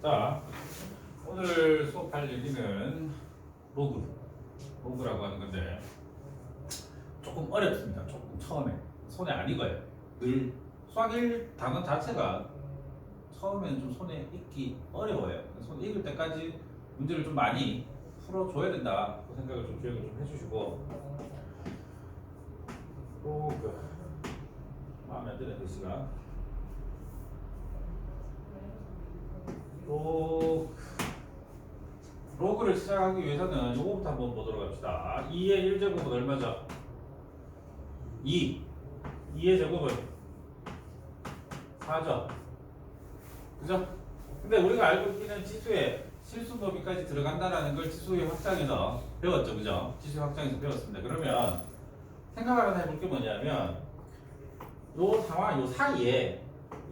자, 오늘 수업할 얘기는 로그라고 하는 건데 조금 어렵습니다. 조금 처음에 손에 안 익어요. 늘 수학 1 단원 자체가 처음에는 좀 손에 익기 어려워요. 손에 익을 때까지 문제를 좀 많이 풀어줘야 된다. 그 생각을 좀 기억을 좀 해주시고 로그 마음에 안 드는 글씨가 로그를 시작하기 위해서는 요거부터 한번 보도록 합시다. 2의 1제곱은 얼마죠? 2. 2의 제곱은 4죠. 그죠? 근데 우리가 알고 있는 지수에 실수 범위까지 들어간다라는 걸 지수의 확장에서 배웠죠. 그죠? 지수의 확장에서 배웠습니다. 그러면 생각을 하나 해볼 게 뭐냐면 요 상황, 요 사이에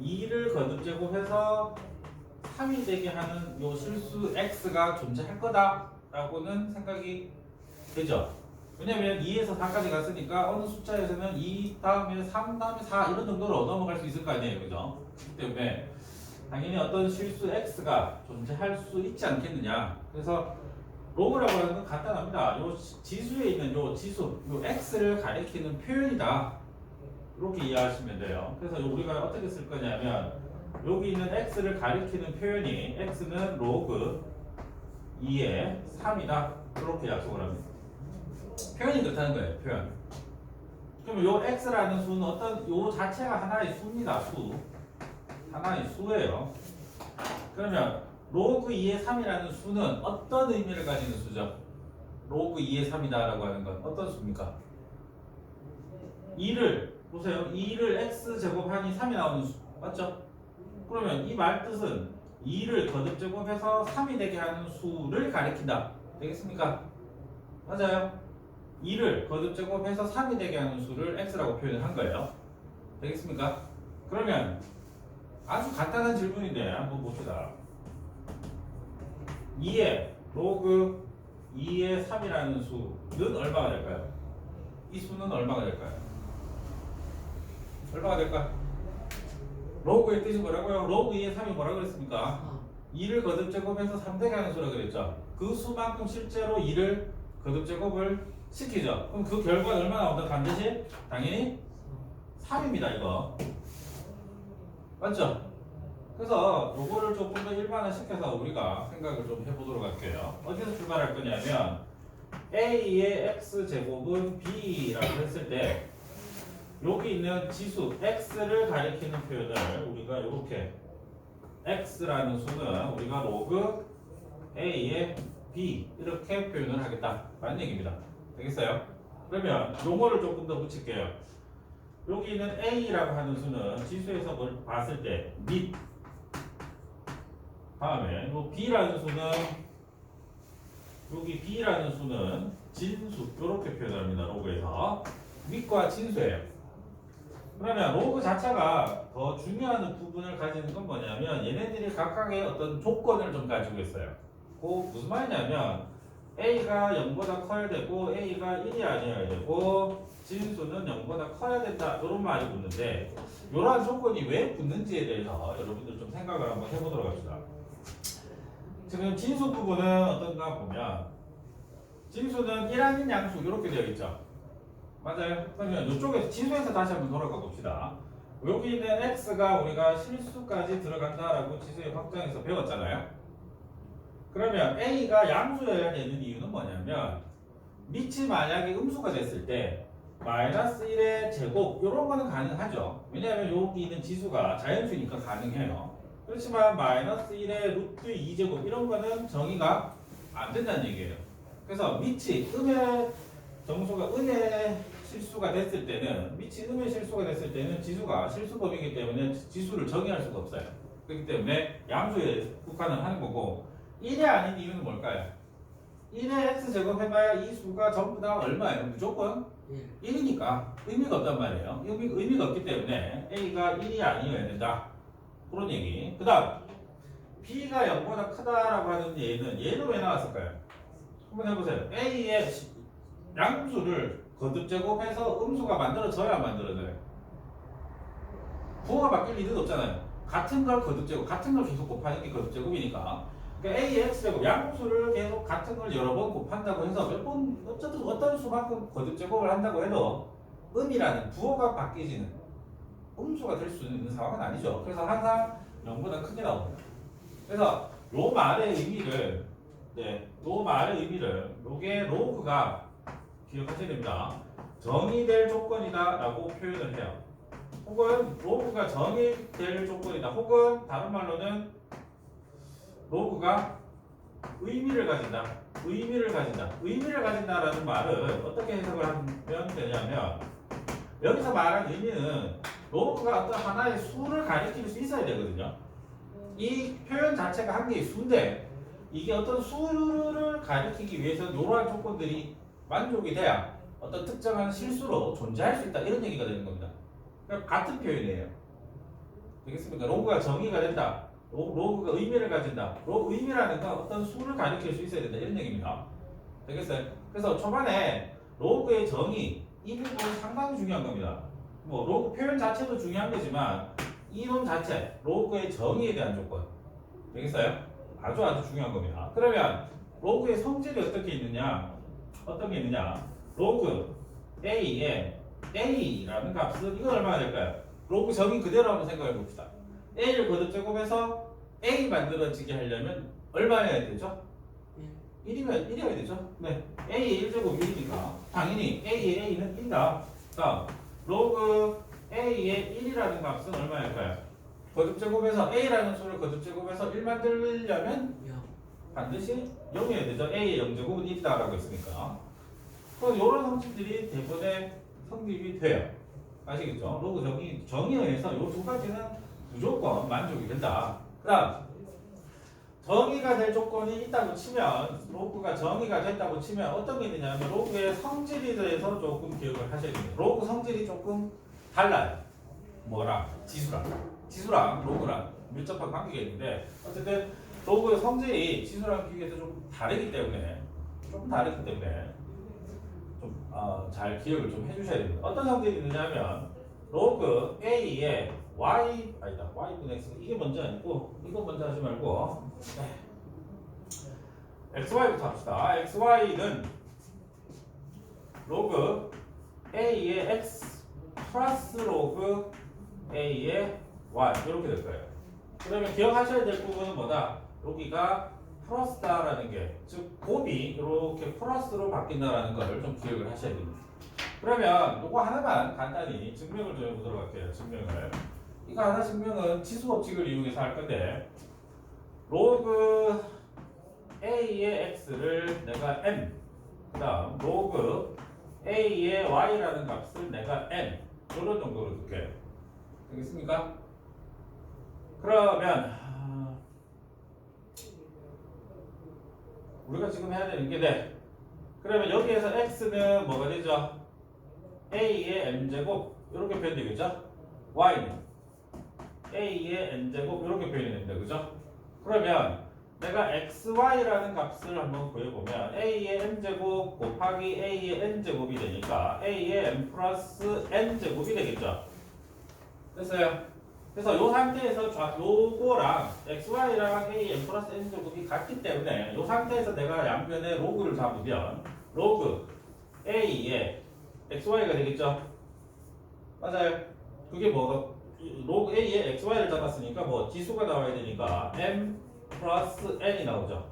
2를 거듭제곱해서 3이 되게 하는 요 실수 x가 존재할 거다라고는 생각이 되죠. 왜냐면 2에서 4까지 갔으니까 어느 숫자에서는 2 다음에 3 다음에 4 이런 정도로 넘어갈 수 있을 거 아니에요. 그죠? 그렇기 때문에 당연히 어떤 실수 x가 존재할 수 있지 않겠느냐. 그래서 로그라고 하는 건 간단합니다. 요 지수에 있는 요 지수, 요 x를 가리키는 표현이다. 이렇게 이해하시면 돼요. 그래서 우리가 어떻게 쓸 거냐면 여기 있는 x를 가리키는 표현이 x는 로그 2의 3이다. 이렇게 약속을 합니다. 표현이 그렇다는 거예요. 표현. 그럼 요 x라는 수는 어떤 요 자체가 하나의 수입니다. 수. 하나의 수예요. 그러면 로그 2의 3이라는 수는 어떤 의미를 가지는 수죠? 로그 2의 3이다라고 하는 건 어떤 수입니까? 2를 보세요. 2를 x 제곱하니 3이 나오는 수. 맞죠? 그러면 이 말 뜻은 2를 거듭제곱해서 3이 되게 하는 수를 가리킨다. 되겠습니까? 맞아요. 2를 거듭제곱해서 3이 되게 하는 수를 x라고 표현을 한 거예요. 되겠습니까? 그러면 아주 간단한 질문인데 한번 봅시다. 2의 로그 2의 3이라는 수는 얼마가 될까요? 이 수는 얼마가 될까요? 얼마가 될까? 로그의 뜻이 뭐라고요? 로그 2의 3이 뭐라고 그랬습니까? 2를 거듭제곱해서 3되게 하는 수라고 그랬죠. 그 수만큼 실제로 2를 거듭제곱을 시키죠. 그럼 그 결과는 얼마 나온다? 반드시? 당연히 3입니다. 이거 맞죠? 그래서 요거를 조금 더 일반화시켜서 우리가 생각을 좀 해보도록 할게요. 어디서 출발할 거냐면 a의 x제곱은 b라고 했을 때 여기 있는 지수 x를 가리키는 표현을 우리가 이렇게 x라는 수는 우리가 로그 a의 b 이렇게 표현을 하겠다라는 얘기입니다. 되겠어요? 그러면 용어를 조금 더 붙일게요. 여기 있는 a라고 하는 수는 지수에서 뭘 봤을 때 및 다음에 요 b라는 수는 여기 b라는 수는 진수 이렇게 표현합니다. 로그에서 밑과 진수예요. 그러면 로그 자체가 더 중요한 부분을 가지는 건 뭐냐면 얘네들이 각각의 어떤 조건을 좀 가지고 있어요. 그 무슨 말이냐면 a가 0보다 커야 되고 a가 1이 아니어야 되고 진수는 0보다 커야 된다 이런 말이 붙는데 이러한 조건이 왜 붙는지에 대해서 여러분들 좀 생각을 한번 해보도록 합시다. 지금 진수 부분은 어떤가 보면 진수는 1 아닌 양수 이렇게 되어 있죠. 맞아요. 그러면 이쪽에서 진수에서 다시 한번 돌아가 봅시다. 여기 있는 x가 우리가 실수까지 들어간다라고 지수의 확장에서 배웠잖아요. 그러면 a가 양수여야 되는 이유는 뭐냐면 밑이 만약에 음수가 됐을 때 마이너스 1의 제곱 이런 거는 가능하죠. 왜냐하면 여기 있는 지수가 자연수니까 가능해요. 그렇지만 마이너스 1의 루트 2제곱 이런 거는 정의가 안 된다는 얘기예요. 그래서 밑이 음의 정수가 음의 실수가 됐을 때는 밑이 음의 실수가 됐을 때는 지수가 실수범이기 때문에 지수를 정의할 수가 없어요. 그렇기 때문에 양수에 국한을 하는 거고 1이 아닌 이유는 뭘까요? 1의 x제곱 해봐야 이 수가 전부 다 얼마예요? 무조건 1이니까 의미가 없단 말이에요. 의미가 없기 때문에 a가 1이 아니어야 된다. 그런 얘기. 그 다음 b가 0보다 크다라고 하는 얘는 왜 나왔을까요? 한번 해보세요. a의 양수를 거듭제곱해서 음수가 만들어져야 안 만들어져요. 부호가 바뀔 일은 없잖아요. 같은 걸 거듭제곱, 같은 걸 계속 곱하는 게 거듭제곱이니까. 그러니까 a의 x제곱 양수를 계속 같은 걸 여러 번 곱한다고 해서 몇 번 어쨌든 어떤 수만큼 거듭제곱을 한다고 해도 음이라는 부호가 바뀌지는 음수가 될 수 있는 상황은 아니죠. 그래서 항상 0보다 크게 나옵니다. 그래서 요 말의 의미를 요 말의 의미를 요게 로그가 기억하셔야 됩니다. 정의될 조건이다라고 표현을 해요. 혹은 로그가 정의될 조건이다. 혹은 다른 말로는 로그가 의미를 가진다. 의미를 가진다. 의미를 가진다라는 말을 어떻게 해석을 하면 되냐면 여기서 말하는 의미는 로그가 어떤 하나의 수를 가리킬 수 있어야 되거든요. 이 표현 자체가 한 개의 수인데 이게 어떤 수를 가리키기 위해서 이러한 조건들이 만족이 돼야 어떤 특정한 실수로 존재할 수 있다 이런 얘기가 되는 겁니다. 그러니까 같은 표현이에요. 되겠습니까? 로그가 정의가 된다. 로그가 의미를 가진다. 의미라는 건 어떤 수를 가리킬 수 있어야 된다 이런 얘기입니다. 되겠어요? 그래서 초반에 로그의 정의 이 부분이 상당히 중요한 겁니다. 뭐 로그 표현 자체도 중요한 거지만 이론 자체 로그의 정의에 대한 조건 되겠어요? 아주 중요한 겁니다. 그러면 로그의 성질이 어떻게 있느냐? 어떤 게 있느냐? 로그 a의 a라는 값은 이건 얼마나 될까요? 로그 정의 그대로 한번 생각해 봅시다. a를 거듭제곱해서 a 만들어지게 하려면 얼마여야 되죠? 1이면 1이어야 되죠? 네. a의 1제곱 1이니까 당연히 a의 a는 1이다. 다음 로그 a의 1이라는 값은 얼마일까요? 거듭제곱해서 a라는 수를 거듭제곱해서 1 만들려면 반드시 0이어야 되죠. a의 0제곱은 1이다라고 했으니까. 그럼 이런 성질들이 대부분의 성립이 돼요. 아시겠죠? 로그 정의에 의해서 이 두 가지는 무조건 만족이 된다. 그 다음 정의가 될 조건이 있다고 치면 로그가 정의가 됐다고 치면 어떤 게 있느냐면 로그의 성질에 대해서 조금 기억을 하셔야 됩니다. 로그 성질이 조금 달라요. 뭐랑? 지수랑 로그랑 밀접한 관계가 있는데 어쨌든 로그의 성질이 지수랑 비교해서 좀 다르기 때문에 좀 잘 기억을 좀 해주셔야 됩니다. 어떤 성질이 있느냐면 로그 a의 y분의 x 이게 먼저 아니고 이거 먼저 하지 말고 xy부터 합시다. xy는 로그 a의 x 플러스 로그 a의 y 이렇게 될 거예요. 그러면 기억하셔야 될 부분은 뭐다? 여기가 플러스다라는 게, 즉 곱이 이렇게 플러스로 바뀐다라는 걸 좀 기억을 하셔야 됩니다. 그러면 이거 하나만 간단히 증명을 좀 해보도록 할게요. 증명을. 이거 하나 증명은 지수 법칙을 이용해서 할 건데 로그 a의 x를 내가 m, 그 다음 로그 a의 y라는 값을 내가 n 이런 정도로 둘게요. 되겠습니까? 그러면 우리가 지금 해야 되는 게 그러면 여기에서 x는 뭐가 되죠? a의 m제곱 이렇게 표현되겠죠? y는 a의 n제곱 이렇게 표현이 됩니다. 그죠? 그러면 내가 xy라는 값을 한번 구해보면 a의 m제곱 곱하기 a의 n제곱이 되니까 a의 m 플러스 n제곱이 되겠죠? 됐어요? 그래서 이 상태에서 요거랑 xy랑 a m 플러스 n제곱이 같기 때문에 이 상태에서 내가 양변에 로그를 잡으면 로그 a의 xy가 되겠죠? 맞아요. 그게 뭐가 로그 a의 xy를 잡았으니까 뭐 지수가 나와야 되니까 m 플러스 n이 나오죠.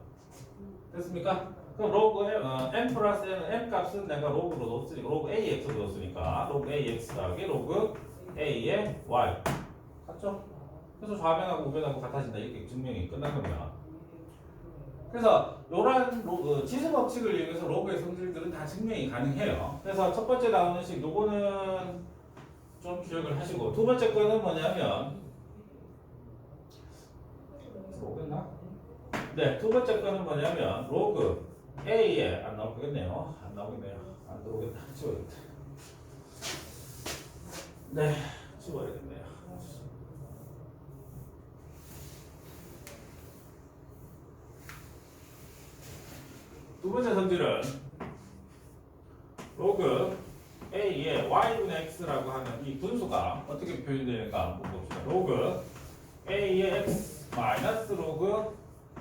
됐습니까? 그럼 로그 m 플러스 n은 m 값은 내가 로그로 넣었으니까 로그 ax로 넣었으니까 로그 ax 더하기 로그 a의 y 맞죠? 그래서 좌변하고 우변하고 같아진다 이렇게 증명이 끝난 겁니다. 그래서 이러한 지수 법칙을 이용해서 로그의 성질들은 다 증명이 가능해요. 그래서 첫 번째 나오는 식 요거는 좀 기억을 하시고 두 번째 거는 뭐냐면 로그나? 네, 두 번째 거는 뭐냐면 로그 a에 안 나오겠네요. 안 들어오겠다. 지워야겠다. 네, 지워야겠네요. 두 번째 성질은 로그 a의 y분의 x라고 하는 이 분수가 어떻게 표현되는가 한번 봅시다. 로그 a의 x 마이너스 로그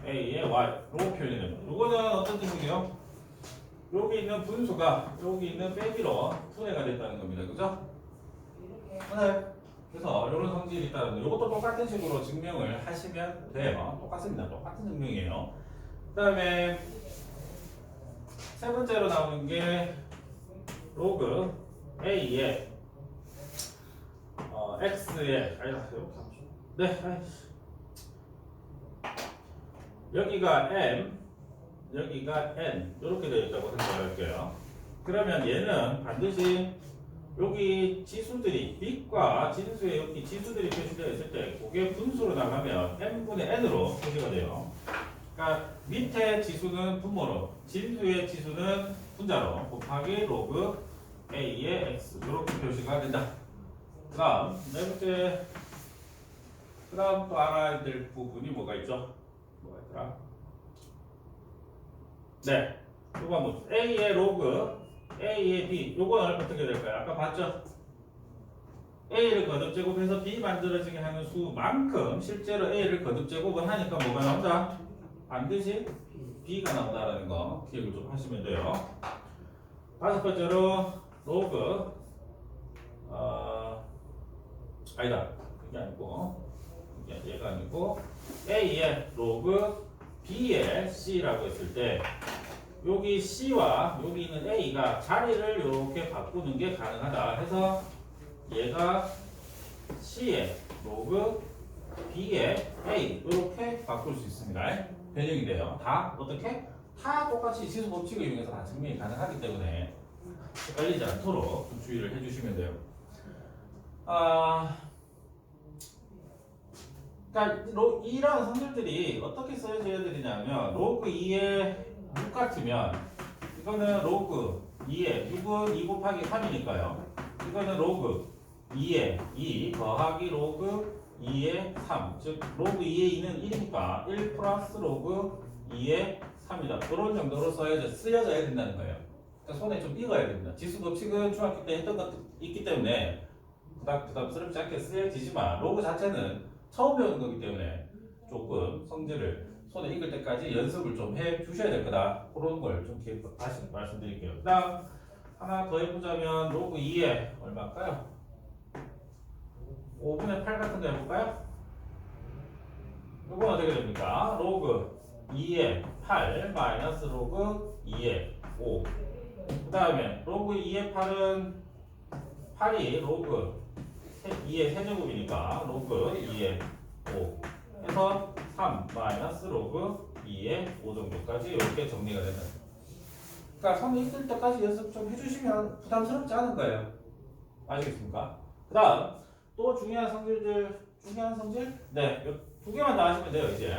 a의 y 로그 표현이 됩니다. 이거는 어떤 뜻이에요? 여기 있는 분수가 여기 있는 빼기로 분해가 됐다는 겁니다. 그죠? 네. 그래서 이런 성질이 있다는 거. 이것도 똑같은 식으로 증명을 하시면 돼요. 똑같습니다. 똑같은 증명이에요. 그 다음에 세 번째로 나오는 게 로그 a의 x의 여기가 m 여기가 n 이렇게 되어 있다고 생각할게요. 그러면 얘는 반드시 여기 지수들이 빛과 진수의 여기 지수들이 표시되어 있을 때 그게 분수로 나가면 n분의 n으로 표시가 돼요. 그러니까 밑에 지수는 분모로 진수의 지수는 분자로 곱하기 로그 a의 x 이렇게 표시가 된다. 그 다음 네 번째 그 다음 또 알아야 될 부분이 뭐가 있죠? 뭐가 있더라? 네 이거 한번 a의 로그 a의 b 요거는 어떻게 될까요? 아까 봤죠? a를 거듭 제곱해서 b 만들어지게 하는 수만큼 실제로 a를 거듭 제곱을 하니까 뭐가 나온다? 반드시 b가 나온다라는 거 기억을 좀 하시면 돼요. 다섯 번째로 로그 아니다 그게 아니고 얘가 아니고 a의 로그 b의 c라고 했을 때 여기 c와 여기 있는 a가 자리를 이렇게 바꾸는 게 가능하다 해서 얘가 c의 로그 b의 a 이렇게 바꿀 수 있습니다. 변형이 돼요. 다 어떻게? 다 똑같이 지수 법칙을 이용해서 다 증명이 가능하기 때문에 헷갈리지 않도록 좀 주의를 해주시면 돼요. 그러니까 이런 성질들이 어떻게 써져야 되냐면 로그 2의 6 같으면 이거는 로그 2의 6은 2 곱하기 3이니까요. 이거는 로그 2의 2 더하기 로그 2의 3. 즉 로그 2의 2는 1이니까 1 플러스 로그 2의 3이다. 그런 정도로 쓰여져야 된다는 거예요. 그러니까 손에 좀 익어야 됩니다. 지수 법칙은 중학교 때 했던 것도 있기 때문에 부담스럽지 않게 쓰여지지만 로그 자체는 처음 배우는 거기 때문에 조금 성질을 손에 익을 때까지 연습을 좀 해 주셔야 될 거다. 그런 걸 좀 다시 말씀드릴게요. 그 다음 하나 더 해보자면 로그 2에 얼마일까요? 5분의 8 같은 거 해볼까요? 이건 어떻게 됩니까? 로그 2의 8 마이너스 로그 2의 5. 그 다음에 로그 2의 8은 8이 로그 2의 세제곱이니까 로그 2의 5 해서 3 마이너스 로그 2의 5 정도까지 이렇게 정리가 된다. 그러니까 손에 있을 때까지 연습 좀 해주시면 부담스럽지 않은 거예요. 아시겠습니까? 그 다음 또 중요한 성질? 네, 두 개만 다 하시면 돼요. 이제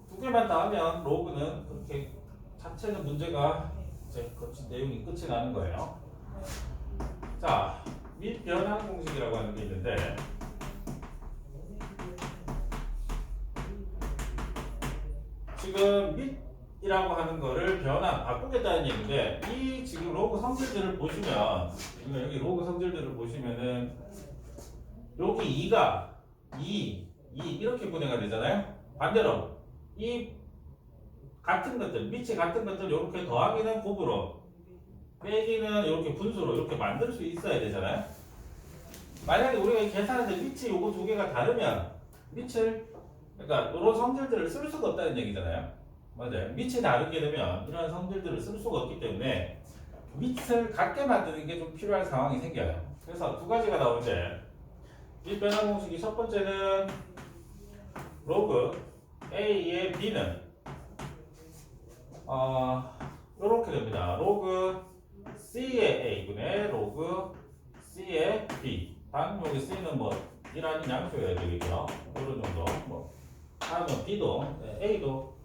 두 개만 다 하면 로그는 그렇게 자체는 문제가 이제 거친 내용이 끝이 나는 거예요. 자, 및 변환 공식이라고 하는 게 있는데 지금 밑이라고 하는 거를 바꾸겠다는 얘기인데 이 지금 로그 성질들을 보시면 여기 로그 성질들을 보시면은 여기 2가 2 이렇게 분해가 되잖아요. 반대로 이 같은 것들 밑이 같은 것들 이렇게 더하기는 곱으로 빼기는 이렇게 분수로 이렇게 만들 수 있어야 되잖아요. 만약에 우리가 계산하는데 밑이 요거 두 개가 다르면 그러니까 이런 성질들을 쓸 수가 없다는 얘기잖아요. 맞아요. 밑이 다르게 되면 이런 성질들을 쓸 수가 없기 때문에 밑을 같게 만드는 게 좀 필요한 상황이 생겨요. 그래서 두 가지가 나오는데 이 변화 공식이 첫 번째는 로그 a의 b는 이렇게 됩니다. 로그 c의 a분의 로그 c의 b. 단 여기 c는 뭐 이라는 양수여야 되겠죠. 이런 정도. 뭐 다음은 b도 a도.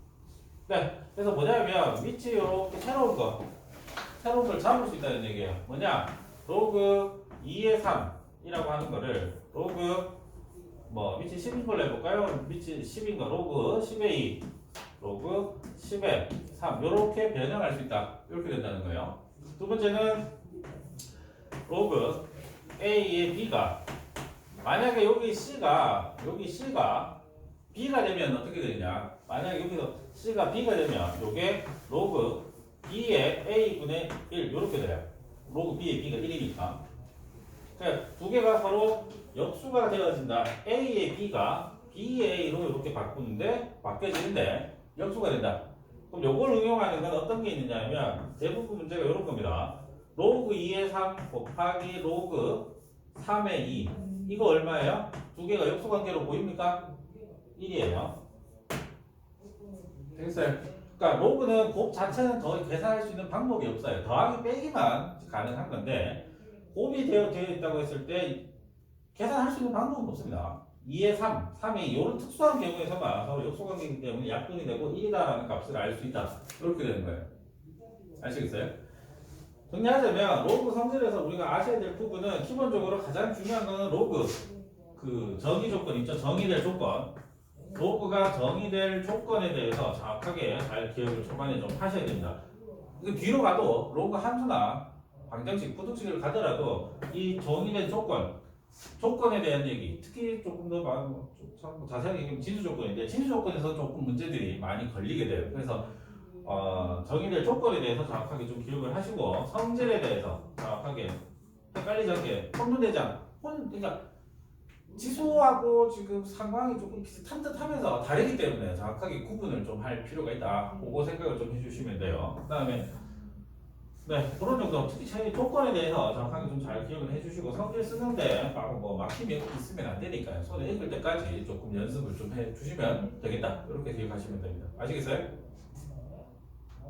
네. 그래서 뭐냐면 밑이 이렇게 새로운 걸 잡을 수 있다는 얘기예요. 뭐냐? 로그 2의 3이라고 하는 거를 로그 밑이 10인 걸로 해볼까요? 밑이 10인 거 로그 10의 2 로그 10의 3 이렇게 변형할 수 있다. 이렇게 된다는 거예요. 두 번째는 로그 a의 b가 만약에 여기 C가 B가 되면 어떻게 되느냐? 만약에 여기서 C가 B가 되면 요게 로그 B의 A분의 1 이렇게 돼요. 로그 B의 B가 1이니까. 그러니까 두 개가 서로 역수가 되어진다. A의 B가 B의 A로 이렇게 바뀌어지는데 역수가 된다. 그럼 요걸 응용하는 건 어떤 게 있느냐면 대부분 문제가 이런 겁니다. 로그 2의 3 곱하기 로그 3의 2 이거 얼마예요? 두 개가 역수관계로 보입니까? 1이에요. 되겠어요? 그러니까 로그는 곱 자체는 더 계산할 수 있는 방법이 없어요. 더하기 빼기만 가능한 건데 곱이 되어 있다고 했을 때 계산할 수 있는 방법은 없습니다. 2의 3, 3의 2 이런 특수한 경우에서만 서로 역수관계이기 때문에 약분이 되고 1이다라는 값을 알 수 있다. 이렇게 되는 거예요. 아시겠어요? 정리하자면 로그 성질에서 우리가 아셔야 될 부분은 기본적으로 가장 중요한 거는 로그 그 정의 조건 있죠. 정의될 조건. 로그가 정의될 조건에 대해서 정확하게 잘 기억을 초반에 좀 하셔야 됩니다. 뒤로 가도 로그 함수나 방정식, 부등식을 가더라도 이 정의된 조건에 대한 얘기, 특히 조금 더 자세하게 얘기하면 진수 조건인데 진수 조건에서 조금 문제들이 많이 걸리게 돼요. 그래서 정의될 조건에 대해서 정확하게 좀 기억을 하시고 성질에 대해서 정확하게 헷갈리지 않게 혼돈되지 않고 그러니까 지수하고 지금 상황이 조금 비슷한 듯 하면서 다르기 때문에 정확하게 구분을 좀 할 필요가 있다. 그거 생각을 좀 해주시면 돼요. 그 다음에 네, 그런 정도 특히 차이 조건에 대해서 정확하게 좀 잘 기억을 해주시고 성질 쓰는데 뭐 막힘이 있으면 안 되니까요. 손에 익을 때까지 조금 연습을 좀 해주시면 되겠다. 이렇게 기억하시면 됩니다. 아시겠어요?